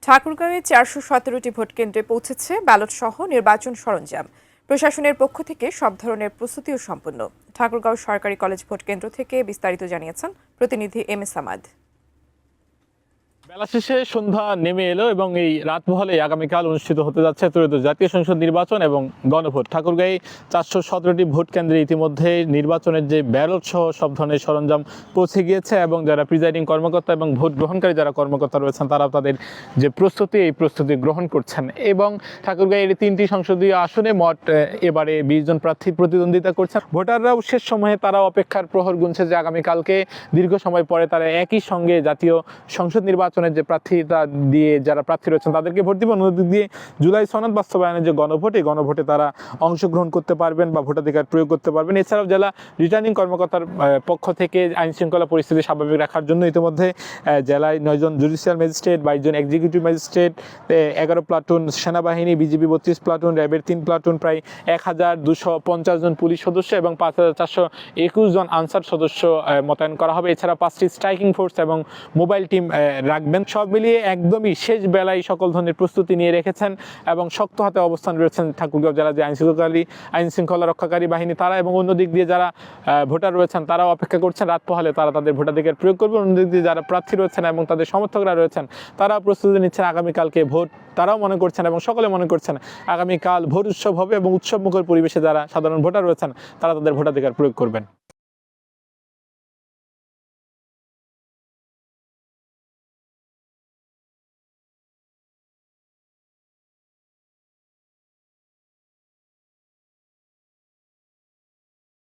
ঠাকুরগাঁওয়ে ৪১৭টি ভোটকেন্দ্রে পৌঁছেছে ব্যালট সহ নির্বাচন সরঞ্জাম। প্রশাসনের পক্ষ থেকে সব ধরনের প্রস্তুতিও সম্পন্ন। ঠাকুরগাঁও সরকারি কলেজ ভোটকেন্দ্র থেকে বিস্তারিত জানিয়েছেন প্রতিনিধি এম এ সামাদ। বেলা শেষে সন্ধ্যা নেমে এলো এবং এই রাতমহলে আগামীকাল অনুষ্ঠিত হতে যাচ্ছে ত্রয়োদশ জাতীয় সংসদ নির্বাচন এবং গণভোট। ঠাকুরগাঁয়ে ৪১৭টি ভোট কেন্দ্রে ইতিমধ্যে নির্বাচনের যে ব্যালট সহ সব ধরনের সরঞ্জাম পৌঁছে গিয়েছে এবং যারা প্রিজাইডিং কর্মকর্তা এবং ভোট গ্রহণকারী যারা কর্মকর্তা রয়েছেন তারা তাদের যে প্রস্তুতি এই প্রস্তুতি গ্রহণ করছেন। এবং ঠাকুরগাঁয়ের ৩টি সংসদীয় আসনে মোট এবারে ২০ জন প্রার্থী প্রতিদ্বন্দ্বিতা করছেন। ভোটাররাও শেষ সময়ে তারা অপেক্ষার প্রহর গুনছে যে আগামীকালকে দীর্ঘ সময় পরে তারা একই সঙ্গে জাতীয় সংসদ নির্বাচনের যে প্রার্থীতা দিয়ে যারা প্রার্থী রয়েছেন তাদেরকে ভোট দিবেন। অন্যদিক দিয়ে জুলাই সনদ বাস্তবায়নের যে গণভোট, এই গণভোটে তারা অংশগ্রহণ করতে পারবেন বা ভোটাধিকার প্রয়োগ করতে পারবেন। এছাড়াও জেলা রিটার্নিং কর্মকর্তার পক্ষ থেকে আইন শৃঙ্খলা পরিস্থিতি স্বাভাবিক রাখার জন্য ইতিমধ্যে জেলায় ৯ জন জুডিশিয়াল ম্যাজিস্ট্রেট, ২২ জন এক্সিকিউটিভ ম্যাজিস্ট্রেট, ১১ প্লাটুন সেনাবাহিনী, বিজিবি ৩২ প্লাটুন, র্যাবের ৩ প্লাটুন, প্রায় ১,২৫০ জন পুলিশ সদস্য এবং ৫,৪২১ জন আনসার সদস্য মোতায়েন করা হবে। এছাড়া 5টি স্ট্রাইকিং ফোর্স এবং মোবাইল টিম রাখবেন। সব মিলিয়ে একদমই শেষ বেলায় সকল ধরনের প্রস্তুতি নিয়ে রেখেছেন এবং শক্ত হাতে অবস্থান রয়েছেন ঠাকুরগাঁও জেলা যে আইন শৃঙ্খলা রক্ষাকারী বাহিনী তারা, এবং অন্যদিক দিয়ে যারা ভোটার রয়েছেন তারাও অপেক্ষা করছেন রাত পোহালে তারা তাদের ভোটাধিকার প্রয়োগ করবেন। অন্যদিক দিয়ে যারা প্রার্থী রয়েছেন এবং তাদের সমর্থকরা রয়েছেন তারা প্রস্তুতি নিচ্ছেন আগামীকালকে ভোট। তারাও মনে করছেন এবং সকলে মনে করছেন আগামীকাল ভোট উৎসব হবে এবং উৎসবমুখর পরিবেশে যারা সাধারণ ভোটার রয়েছেন তারা তাদের ভোটাধিকার প্রয়োগ করবেন।